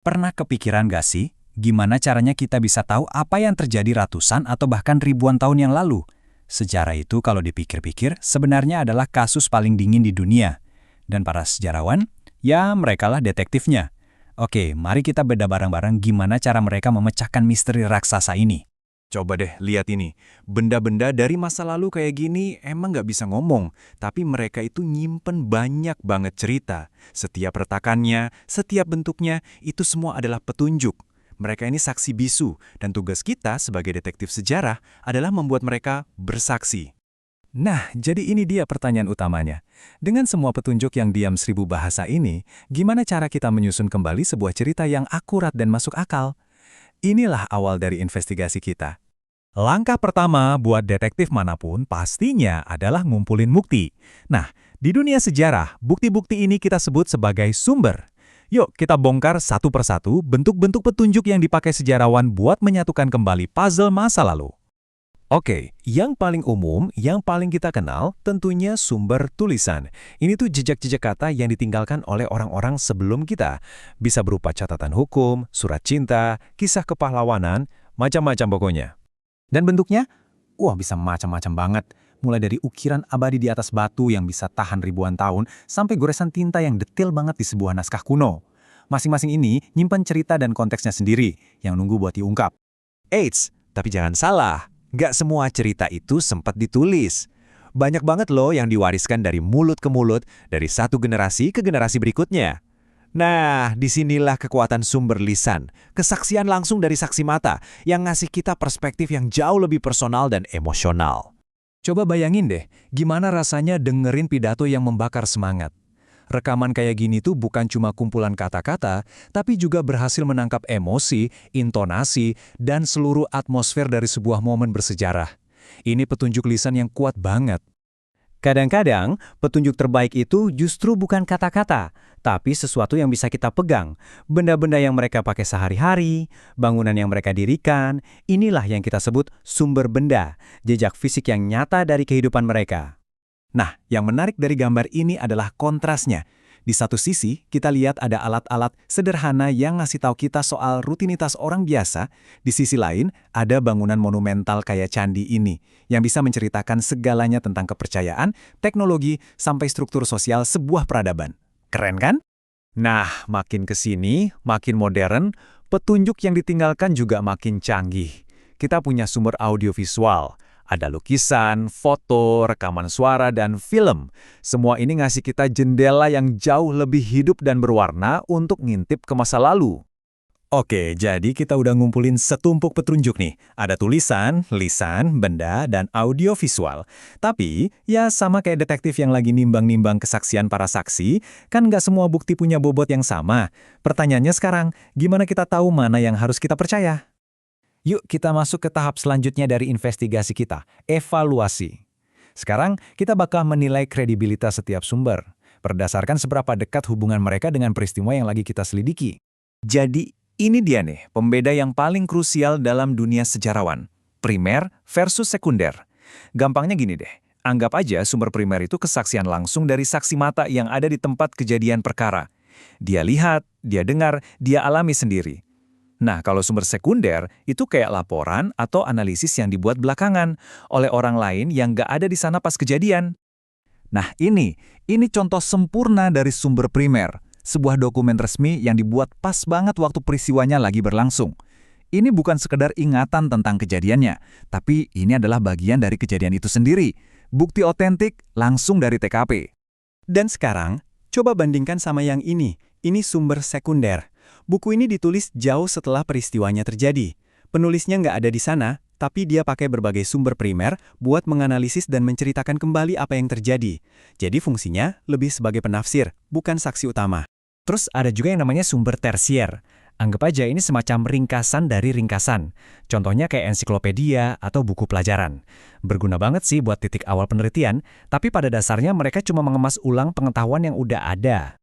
Pernah kepikiran gak sih, gimana caranya kita bisa tahu apa yang terjadi ratusan atau bahkan ribuan tahun yang lalu? Sejarah itu kalau dipikir-pikir sebenarnya adalah kasus paling dingin di dunia. Dan para sejarawan, ya merekalah detektifnya. Oke, mari kita beda bareng-bareng gimana cara mereka memecahkan misteri raksasa ini. Coba deh lihat ini, benda-benda dari masa lalu kayak gini emang nggak bisa ngomong, tapi mereka itu nyimpen banyak banget cerita. Setiap retakannya, setiap bentuknya, itu semua adalah petunjuk. Mereka ini saksi bisu, dan tugas kita sebagai detektif sejarah adalah membuat mereka bersaksi. Nah, jadi ini dia pertanyaan utamanya. Dengan semua petunjuk yang diam 1000 bahasa ini, gimana cara kita menyusun kembali sebuah cerita yang akurat dan masuk akal? Inilah awal dari investigasi kita. Langkah pertama buat detektif manapun pastinya adalah ngumpulin bukti. Nah, di dunia sejarah, bukti-bukti ini kita sebut sebagai sumber. Yuk, kita bongkar satu persatu bentuk-bentuk petunjuk yang dipakai sejarawan buat menyatukan kembali puzzle masa lalu. Oke, yang paling umum, yang paling kita kenal, tentunya sumber tulisan. Ini tuh jejak-jejak kata yang ditinggalkan oleh orang-orang sebelum kita. Bisa berupa catatan hukum, surat cinta, kisah kepahlawanan, macam-macam pokoknya. Dan bentuknya, wah bisa macam-macam banget. Mulai dari ukiran abadi di atas batu yang bisa tahan ribuan tahun, sampai goresan tinta yang detail banget di sebuah naskah kuno. Masing-masing ini nyimpan cerita dan konteksnya sendiri, yang nunggu buat diungkap. Eits, tapi jangan salah. Nggak semua cerita itu sempat ditulis. Banyak banget loh yang diwariskan dari mulut ke mulut, dari satu generasi ke generasi berikutnya. Nah, disinilah kekuatan sumber lisan, kesaksian langsung dari saksi mata, yang ngasih kita perspektif yang jauh lebih personal dan emosional. Coba bayangin deh, gimana rasanya dengerin pidato yang membakar semangat. Rekaman kayak gini tuh bukan cuma kumpulan kata-kata, tapi juga berhasil menangkap emosi, intonasi, dan seluruh atmosfer dari sebuah momen bersejarah. Ini petunjuk lisan yang kuat banget. Kadang-kadang, petunjuk terbaik itu justru bukan kata-kata, tapi sesuatu yang bisa kita pegang. Benda-benda yang mereka pakai sehari-hari, bangunan yang mereka dirikan, inilah yang kita sebut sumber benda, jejak fisik yang nyata dari kehidupan mereka. Nah, yang menarik dari gambar ini adalah kontrasnya. Di satu sisi, kita lihat ada alat-alat sederhana yang ngasih tahu kita soal rutinitas orang biasa. Di sisi lain, ada bangunan monumental kayak candi ini, yang bisa menceritakan segalanya tentang kepercayaan, teknologi, sampai struktur sosial sebuah peradaban. Keren kan? Nah, makin ke sini, makin modern, petunjuk yang ditinggalkan juga makin canggih. Kita punya sumber audiovisual. Ada lukisan, foto, rekaman suara, dan film. Semua ini ngasih kita jendela yang jauh lebih hidup dan berwarna untuk ngintip ke masa lalu. Oke, jadi kita udah ngumpulin setumpuk petunjuk nih. Ada tulisan, lisan, benda, dan audio visual. Tapi, ya sama kayak detektif yang lagi nimbang-nimbang kesaksian para saksi, kan nggak semua bukti punya bobot yang sama. Pertanyaannya sekarang, gimana kita tahu mana yang harus kita percaya? Yuk kita masuk ke tahap selanjutnya dari investigasi kita, evaluasi. Sekarang kita bakal menilai kredibilitas setiap sumber, berdasarkan seberapa dekat hubungan mereka dengan peristiwa yang lagi kita selidiki. Jadi ini dia nih, pembeda yang paling krusial dalam dunia sejarawan, primer versus sekunder. Gampangnya gini deh, anggap aja sumber primer itu kesaksian langsung dari saksi mata yang ada di tempat kejadian perkara. Dia lihat, dia dengar, dia alami sendiri. Nah, kalau sumber sekunder, itu kayak laporan atau analisis yang dibuat belakangan oleh orang lain yang nggak ada di sana pas kejadian. Nah, ini contoh sempurna dari sumber primer, sebuah dokumen resmi yang dibuat pas banget waktu peristiwanya lagi berlangsung. Ini bukan sekedar ingatan tentang kejadiannya, tapi ini adalah bagian dari kejadian itu sendiri, bukti otentik langsung dari TKP. Dan sekarang, coba bandingkan sama yang ini sumber sekunder. Buku ini ditulis jauh setelah peristiwanya terjadi. Penulisnya nggak ada di sana, tapi dia pakai berbagai sumber primer buat menganalisis dan menceritakan kembali apa yang terjadi. Jadi fungsinya lebih sebagai penafsir, bukan saksi utama. Terus ada juga yang namanya sumber tersier. Anggap aja ini semacam ringkasan dari ringkasan. Contohnya kayak ensiklopedia atau buku pelajaran. Berguna banget sih buat titik awal penelitian, tapi pada dasarnya mereka cuma mengemas ulang pengetahuan yang udah ada.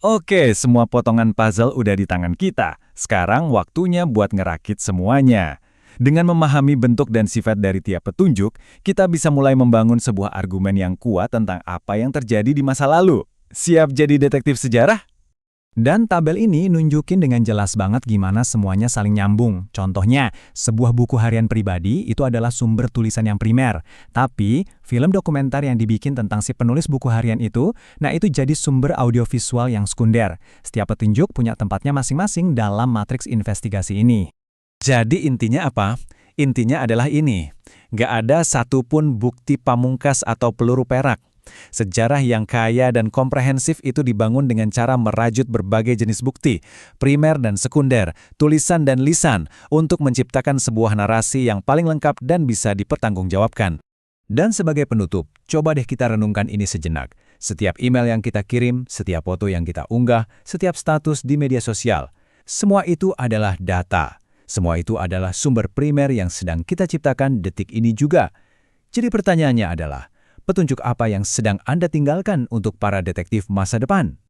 Oke, semua potongan puzzle udah di tangan kita. Sekarang waktunya buat ngerakit semuanya. Dengan memahami bentuk dan sifat dari tiap petunjuk, kita bisa mulai membangun sebuah argumen yang kuat tentang apa yang terjadi di masa lalu. Siap jadi detektif sejarah? Dan tabel ini nunjukin dengan jelas banget gimana semuanya saling nyambung. Contohnya, sebuah buku harian pribadi itu adalah sumber tulisan yang primer. Tapi, film dokumenter yang dibikin tentang si penulis buku harian itu, nah itu jadi sumber audiovisual yang sekunder. Setiap petunjuk punya tempatnya masing-masing dalam matriks investigasi ini. Jadi intinya apa? Intinya adalah ini. Nggak ada satupun bukti pamungkas atau peluru perak. Sejarah yang kaya dan komprehensif itu dibangun dengan cara merajut berbagai jenis bukti, primer dan sekunder, tulisan dan lisan, untuk menciptakan sebuah narasi yang paling lengkap dan bisa dipertanggungjawabkan. Dan sebagai penutup, coba deh kita renungkan ini sejenak. Setiap email yang kita kirim, setiap foto yang kita unggah, setiap status di media sosial, semua itu adalah data. Semua itu adalah sumber primer yang sedang kita ciptakan detik ini juga. Jadi pertanyaannya adalah, petunjuk apa yang sedang Anda tinggalkan untuk para detektif masa depan?